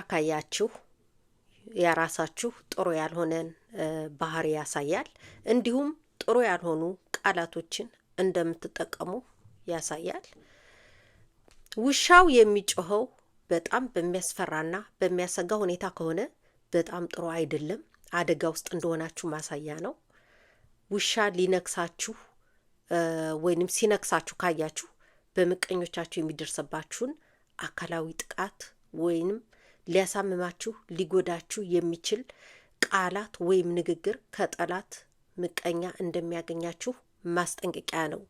ካያችሁ የራሳችሁ ጥሩ ያልሆነን ባህሪ ያሳያል። እንዲሁም ጥሩ ያልሆኑ ቃላቶችን እንደምትጠቀሙ ያሳያል። ውሻው የሚጮኸው በጣም በሚያስፈራና በሚያሰጋ ሁኔታ ከሆነ በጣም ጥሩ አይደለም፣ አደጋ ውስጥ እንደሆናችሁ ማሳያ ነው። ውሻ ሊነክሳችሁ ወይንም ሲነክሳችሁ ካያችሁ በምቀኞቻችሁ የሚደርስባችሁን አካላዊ ጥቃት ወይንም ሊያሳምማችሁ ሊጎዳችሁ የሚችል ቃላት ወይም ንግግር ከጠላት ምቀኛ እንደሚያገኛችሁ ማስጠንቀቂያ ነው።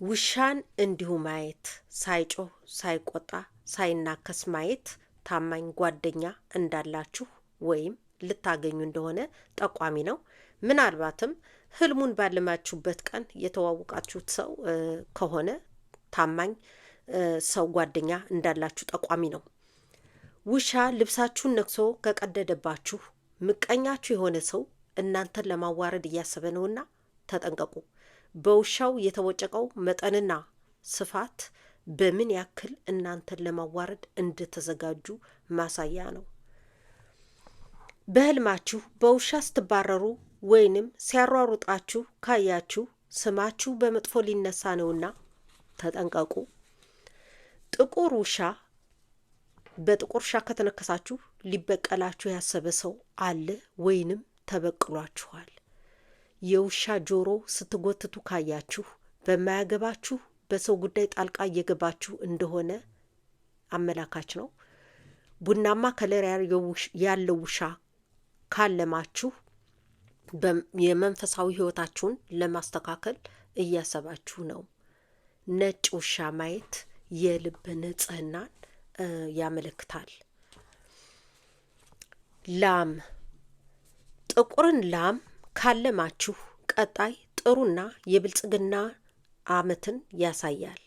ውሻን እንዲሁ ማየት፣ ሳይጮህ ሳይቆጣ ሳይናከስ ማየት ታማኝ ጓደኛ እንዳላችሁ ወይም ልታገኙ እንደሆነ ጠቋሚ ነው። ምናልባትም ህልሙን ባለማችሁበት ቀን የተዋወቃችሁት ሰው ከሆነ ታማኝ ሰው ጓደኛ እንዳላችሁ ጠቋሚ ነው። ውሻ ልብሳችሁን ነክሶ ከቀደደባችሁ ምቀኛችሁ የሆነ ሰው እናንተን ለማዋረድ እያሰበ ነውና ተጠንቀቁ። በውሻው የተወጨቀው መጠንና ስፋት በምን ያክል እናንተን ለማዋረድ እንደተዘጋጁ ማሳያ ነው። በህልማችሁ በውሻ ስትባረሩ ወይንም ሲያሯሩጣችሁ ካያችሁ ስማችሁ በመጥፎ ሊነሳ ነውና ተጠንቀቁ። ጥቁር ውሻ በጥቁር ውሻ ከተነከሳችሁ ሊበቀላችሁ ያሰበ ሰው አለ ወይንም ተበቅሏችኋል። የውሻ ጆሮ ስትጎትቱ ካያችሁ በማያገባችሁ በሰው ጉዳይ ጣልቃ እየገባችሁ እንደሆነ አመላካች ነው። ቡናማ ከለር ያለው ውሻ ካለማችሁ የመንፈሳዊ ህይወታችሁን ለማስተካከል እያሰባችሁ ነው። ነጭ ውሻ ማየት የልብ ንጽህናን ያመለክታል። ላም፣ ጥቁርን ላም ካለማችሁ ቀጣይ ጥሩና የብልጽግና አመትን ያሳያል።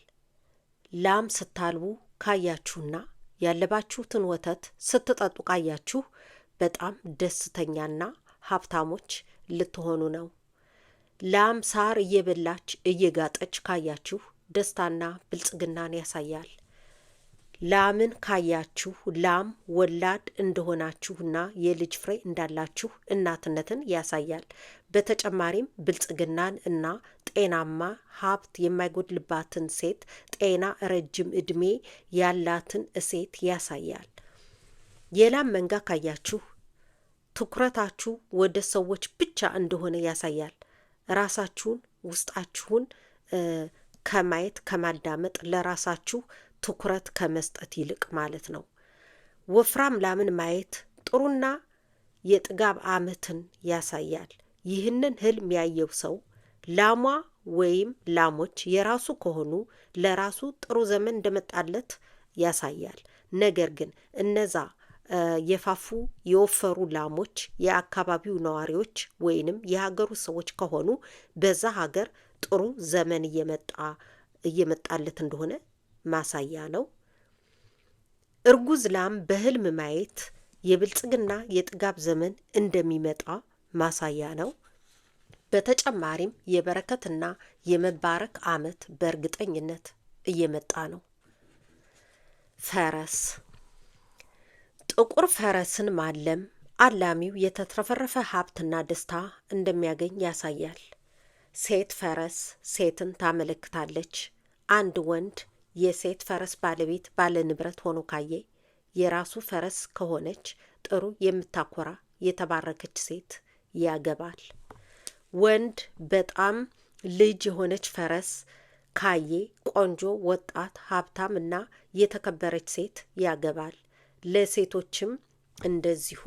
ላም ስታልቡ ካያችሁና ያለባችሁትን ወተት ስትጠጡ ካያችሁ በጣም ደስተኛና ሀብታሞች ልትሆኑ ነው። ላም ሳር እየበላች እየጋጠች ካያችሁ ደስታና ብልጽግናን ያሳያል። ላምን ካያችሁ ላም ወላድ እንደሆናችሁና የልጅ ፍሬ እንዳላችሁ እናትነትን ያሳያል። በተጨማሪም ብልጽግናን እና ጤናማ ሀብት የማይጎድልባትን ሴት፣ ጤና ረጅም እድሜ ያላትን ሴት ያሳያል። የላም መንጋ ካያችሁ ትኩረታችሁ ወደ ሰዎች ብቻ እንደሆነ ያሳያል። ራሳችሁን ውስጣችሁን ከማየት ከማዳመጥ ለራሳችሁ ትኩረት ከመስጠት ይልቅ ማለት ነው። ወፍራም ላምን ማየት ጥሩና የጥጋብ አመትን ያሳያል። ይህንን ህልም ያየው ሰው ላሟ ወይም ላሞች የራሱ ከሆኑ ለራሱ ጥሩ ዘመን እንደመጣለት ያሳያል። ነገር ግን እነዛ የፋፉ የወፈሩ ላሞች የአካባቢው ነዋሪዎች ወይንም የሀገሩ ሰዎች ከሆኑ በዛ ሀገር ጥሩ ዘመን እየመጣለት እንደሆነ ማሳያ ነው። እርጉዝ ላም በህልም ማየት የብልጽግና የጥጋብ ዘመን እንደሚመጣ ማሳያ ነው። በተጨማሪም የበረከትና የመባረክ አመት በእርግጠኝነት እየመጣ ነው። ፈረስ፣ ጥቁር ፈረስን ማለም አላሚው የተትረፈረፈ ሀብትና ደስታ እንደሚያገኝ ያሳያል። ሴት ፈረስ ሴትን ታመለክታለች። አንድ ወንድ የሴት ፈረስ ባለቤት ባለ ንብረት ሆኖ ካየ የራሱ ፈረስ ከሆነች ጥሩ የምታኮራ የተባረከች ሴት ያገባል። ወንድ በጣም ልጅ የሆነች ፈረስ ካየ ቆንጆ ወጣት ሀብታም እና የተከበረች ሴት ያገባል። ለሴቶችም እንደዚሁ።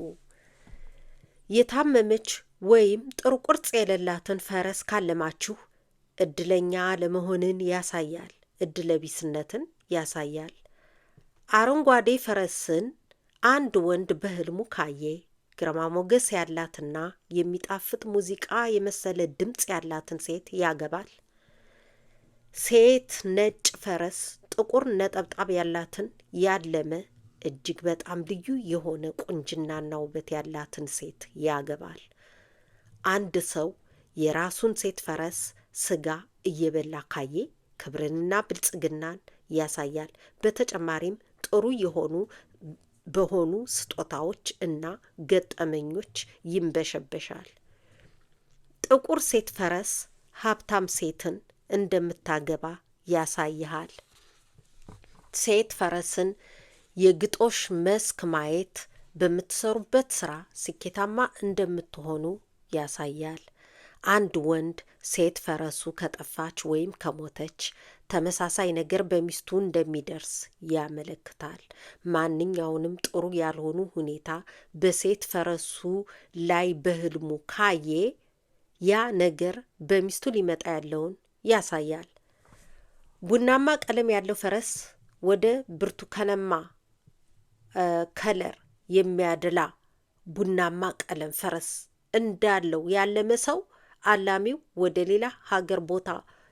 የታመመች ወይም ጥሩ ቅርጽ የሌላትን ፈረስ ካለማችሁ እድለኛ ለመሆንን ያሳያል። እድለቢስነትን ያሳያል። አረንጓዴ ፈረስን አንድ ወንድ በህልሙ ካየ ግርማ ሞገስ ያላትና የሚጣፍጥ ሙዚቃ የመሰለ ድምጽ ያላትን ሴት ያገባል። ሴት ነጭ ፈረስ ጥቁር ነጠብጣብ ያላትን ያለመ እጅግ በጣም ልዩ የሆነ ቁንጅናና ውበት ያላትን ሴት ያገባል። አንድ ሰው የራሱን ሴት ፈረስ ስጋ እየበላ ካየ ክብርንና ብልጽግናን ያሳያል። በተጨማሪም ጥሩ የሆኑ በሆኑ ስጦታዎች እና ገጠመኞች ይንበሸበሻል። ጥቁር ሴት ፈረስ ሀብታም ሴትን እንደምታገባ ያሳይሃል። ሴት ፈረስን የግጦሽ መስክ ማየት በምትሰሩበት ስራ ስኬታማ እንደምትሆኑ ያሳያል። አንድ ወንድ ሴት ፈረሱ ከጠፋች ወይም ከሞተች ተመሳሳይ ነገር በሚስቱ እንደሚደርስ ያመለክታል። ማንኛውንም ጥሩ ያልሆኑ ሁኔታ በሴት ፈረሱ ላይ በህልሙ ካየ ያ ነገር በሚስቱ ሊመጣ ያለውን ያሳያል። ቡናማ ቀለም ያለው ፈረስ ወደ ብርቱካናማ ከለር የሚያደላ ቡናማ ቀለም ፈረስ እንዳለው ያለመ ሰው አላሚው ወደ ሌላ ሀገር ቦታ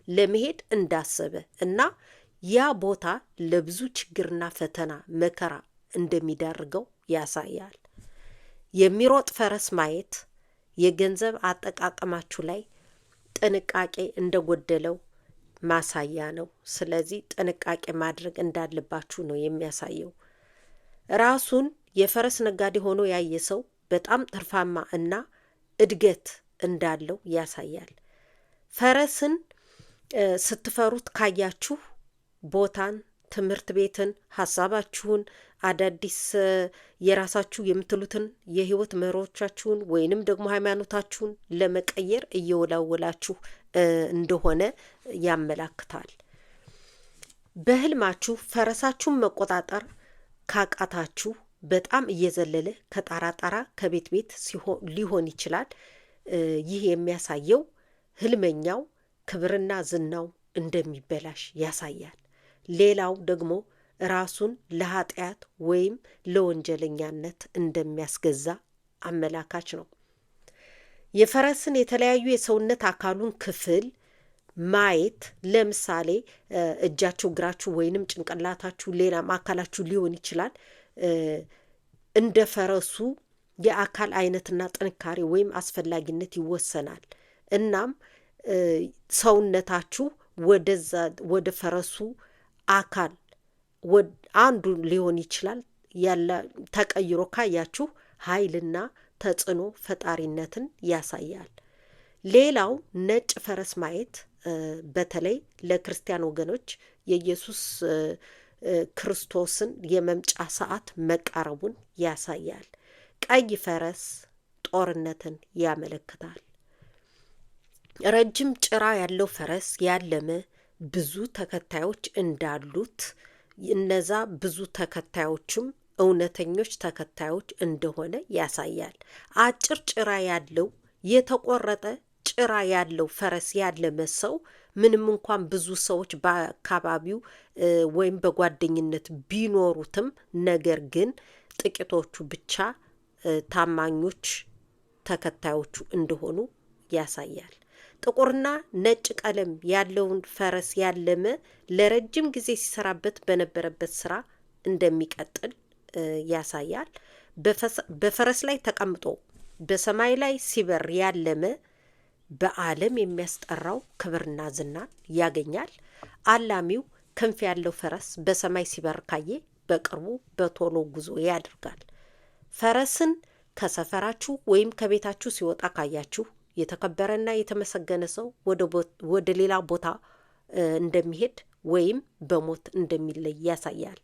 ለመሄድ እንዳሰበ እና ያ ቦታ ለብዙ ችግርና ፈተና መከራ እንደሚዳርገው ያሳያል። የሚሮጥ ፈረስ ማየት የገንዘብ አጠቃቀማችሁ ላይ ጥንቃቄ እንደጎደለው ማሳያ ነው። ስለዚህ ጥንቃቄ ማድረግ እንዳለባችሁ ነው የሚያሳየው። ራሱን የፈረስ ነጋዴ ሆኖ ያየ ሰው በጣም ትርፋማ እና እድገት እንዳለው ያሳያል። ፈረስን ስትፈሩት ካያችሁ ቦታን፣ ትምህርት ቤትን፣ ሀሳባችሁን፣ አዳዲስ የራሳችሁ የምትሉትን የህይወት መርሆቻችሁን ወይንም ደግሞ ሃይማኖታችሁን ለመቀየር እየወላወላችሁ እንደሆነ ያመላክታል። በህልማችሁ ፈረሳችሁን መቆጣጠር ካቃታችሁ በጣም እየዘለለ ከጣራ ጣራ ከቤት ቤት ሊሆን ይችላል። ይህ የሚያሳየው ህልመኛው ክብርና ዝናው እንደሚበላሽ ያሳያል። ሌላው ደግሞ ራሱን ለኃጢአት ወይም ለወንጀለኛነት እንደሚያስገዛ አመላካች ነው። የፈረስን የተለያዩ የሰውነት አካሉን ክፍል ማየት ለምሳሌ እጃችሁ፣ እግራችሁ ወይንም ጭንቅላታችሁ ሌላም አካላችሁ ሊሆን ይችላል። እንደ ፈረሱ የአካል አይነትና ጥንካሬ ወይም አስፈላጊነት ይወሰናል። እናም ሰውነታችሁ ወደ ፈረሱ አካል አንዱ ሊሆን ይችላል ያለ ተቀይሮ ካያችሁ ኃይልና ተጽዕኖ ፈጣሪነትን ያሳያል። ሌላው ነጭ ፈረስ ማየት በተለይ ለክርስቲያን ወገኖች የኢየሱስ ክርስቶስን የመምጫ ሰዓት መቃረቡን ያሳያል። ቀይ ፈረስ ጦርነትን ያመለክታል። ረጅም ጭራ ያለው ፈረስ ያለመ ብዙ ተከታዮች እንዳሉት እነዛ ብዙ ተከታዮችም እውነተኞች ተከታዮች እንደሆነ ያሳያል። አጭር ጭራ ያለው የተቆረጠ ጭራ ያለው ፈረስ ያለመ ሰው ምንም እንኳን ብዙ ሰዎች በአካባቢው ወይም በጓደኝነት ቢኖሩትም ነገር ግን ጥቂቶቹ ብቻ ታማኞች ተከታዮቹ እንደሆኑ ያሳያል። ጥቁርና ነጭ ቀለም ያለውን ፈረስ ያለመ ለረጅም ጊዜ ሲሰራበት በነበረበት ስራ እንደሚቀጥል ያሳያል። በፈረስ ላይ ተቀምጦ በሰማይ ላይ ሲበር ያለመ በዓለም የሚያስጠራው ክብርና ዝናን ያገኛል። አላሚው ክንፍ ያለው ፈረስ በሰማይ ሲበር ካየ በቅርቡ በቶሎ ጉዞ ያደርጋል። ፈረስን ከሰፈራችሁ ወይም ከቤታችሁ ሲወጣ ካያችሁ የተከበረና የተመሰገነ ሰው ወደ ሌላ ቦታ እንደሚሄድ ወይም በሞት እንደሚለይ ያሳያል።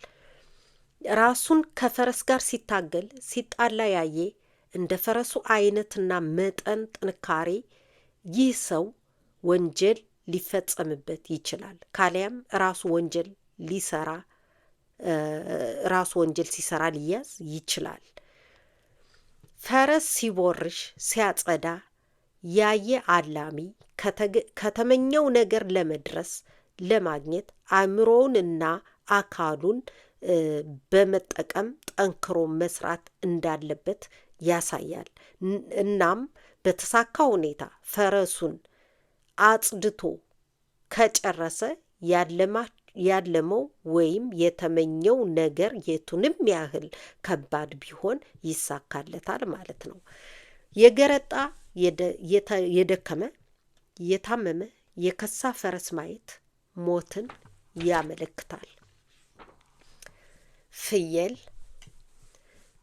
ራሱን ከፈረስ ጋር ሲታገል ሲጣላ ያየ እንደ ፈረሱ አይነትና መጠን ጥንካሬ ይህ ሰው ወንጀል ሊፈጸምበት ይችላል። ካሊያም ራሱ ወንጀል ሲሰራ ሊያዝ ይችላል። ፈረስ ሲቦርሽ ሲያጸዳ ያየ አላሚ ከተመኘው ነገር ለመድረስ ለማግኘት አእምሮውንና አካሉን በመጠቀም ጠንክሮ መስራት እንዳለበት ያሳያል። እናም በተሳካ ሁኔታ ፈረሱን አጽድቶ ከጨረሰ ያለመው ወይም የተመኘው ነገር የቱንም ያህል ከባድ ቢሆን ይሳካለታል ማለት ነው። የገረጣ የደከመ የታመመ የከሳ ፈረስ ማየት ሞትን ያመለክታል። ፍየል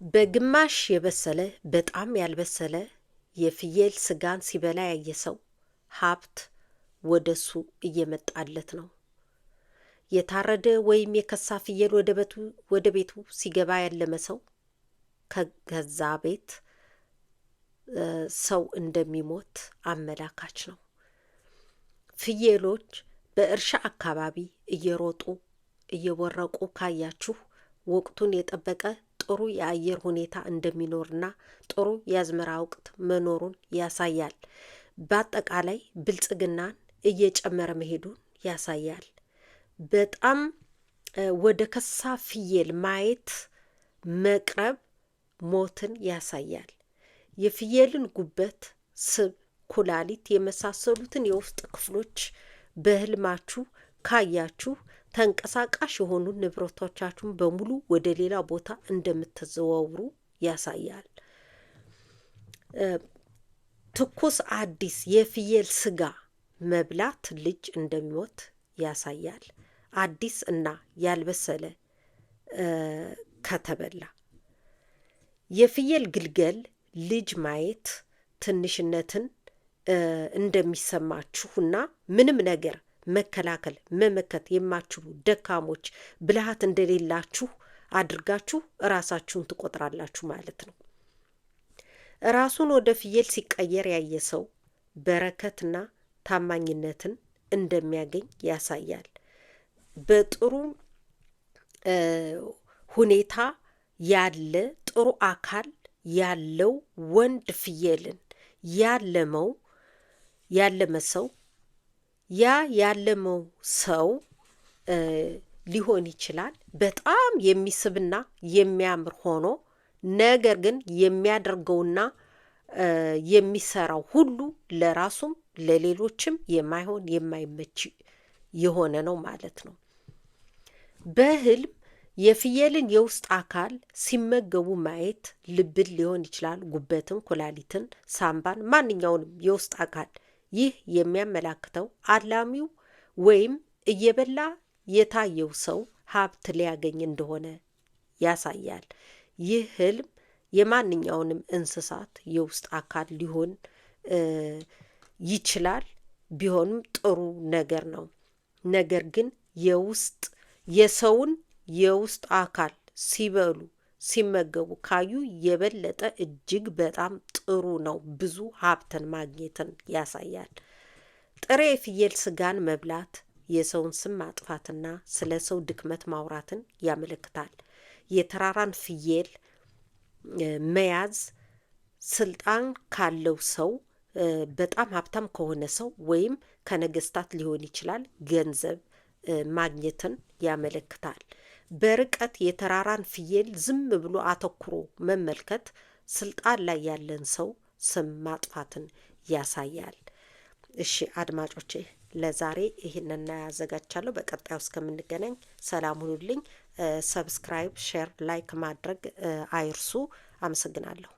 በግማሽ የበሰለ በጣም ያልበሰለ የፍየል ስጋን ሲበላ ያየ ሰው ሀብት ወደሱ እየመጣለት ነው። የታረደ ወይም የከሳ ፍየል ወደ ቤቱ ሲገባ ያለመ ሰው ከገዛ ቤት ሰው እንደሚሞት አመላካች ነው። ፍየሎች በእርሻ አካባቢ እየሮጡ እየቦረቁ ካያችሁ ወቅቱን የጠበቀ ጥሩ የአየር ሁኔታ እንደሚኖርና ጥሩ የአዝመራ ወቅት መኖሩን ያሳያል። በአጠቃላይ ብልጽግናን እየጨመረ መሄዱን ያሳያል። በጣም ወደ ከሳ ፍየል ማየት መቅረብ ሞትን ያሳያል። የፍየልን ጉበት፣ ስብ፣ ኩላሊት የመሳሰሉትን የውስጥ ክፍሎች በህልማችሁ ካያችሁ ተንቀሳቃሽ የሆኑ ንብረቶቻችሁን በሙሉ ወደ ሌላ ቦታ እንደምትዘዋውሩ ያሳያል። ትኩስ አዲስ የፍየል ስጋ መብላት ልጅ እንደሚሞት ያሳያል። አዲስ እና ያልበሰለ ከተበላ የፍየል ግልገል ልጅ ማየት ትንሽነትን እንደሚሰማችሁና ምንም ነገር መከላከል መመከት የማትችሉ ደካሞች ብልሃት እንደሌላችሁ አድርጋችሁ ራሳችሁን ትቆጥራላችሁ ማለት ነው። ራሱን ወደ ፍየል ሲቀየር ያየ ሰው በረከትና ታማኝነትን እንደሚያገኝ ያሳያል። በጥሩ ሁኔታ ያለ ጥሩ አካል ያለው ወንድ ፍየልን ያለመ ሰው ያለመው ሰው ሊሆን ይችላል በጣም የሚስብና የሚያምር ሆኖ ነገር ግን የሚያደርገውና የሚሰራው ሁሉ ለራሱም ለሌሎችም የማይሆን የማይመች የሆነ ነው ማለት ነው። በህልም የፍየልን የውስጥ አካል ሲመገቡ ማየት ልብን ሊሆን ይችላል፣ ጉበትን፣ ኩላሊትን፣ ሳምባን፣ ማንኛውንም የውስጥ አካል። ይህ የሚያመላክተው አላሚው ወይም እየበላ የታየው ሰው ሀብት ሊያገኝ እንደሆነ ያሳያል። ይህ ህልም የማንኛውንም እንስሳት የውስጥ አካል ሊሆን ይችላል። ቢሆንም ጥሩ ነገር ነው። ነገር ግን የሰውን የውስጥ አካል ሲበሉ ሲመገቡ ካዩ የበለጠ እጅግ በጣም ጥሩ ነው። ብዙ ሀብትን ማግኘትን ያሳያል። ጥሬ የፍየል ስጋን መብላት የሰውን ስም ማጥፋትና ስለ ሰው ድክመት ማውራትን ያመለክታል። የተራራን ፍየል መያዝ ስልጣን ካለው ሰው በጣም ሀብታም ከሆነ ሰው ወይም ከነገስታት ሊሆን ይችላል ገንዘብ ማግኘትን ያመለክታል። በርቀት የተራራን ፍየል ዝም ብሎ አተኩሮ መመልከት ስልጣን ላይ ያለን ሰው ስም ማጥፋትን ያሳያል። እሺ አድማጮቼ ለዛሬ ይህንን ያዘጋጃለሁ። በቀጣዩ እስከምንገናኝ ሰላም ሁኑልኝ። ሰብስክራይብ፣ ሼር፣ ላይክ ማድረግ አይርሱ። አመሰግናለሁ።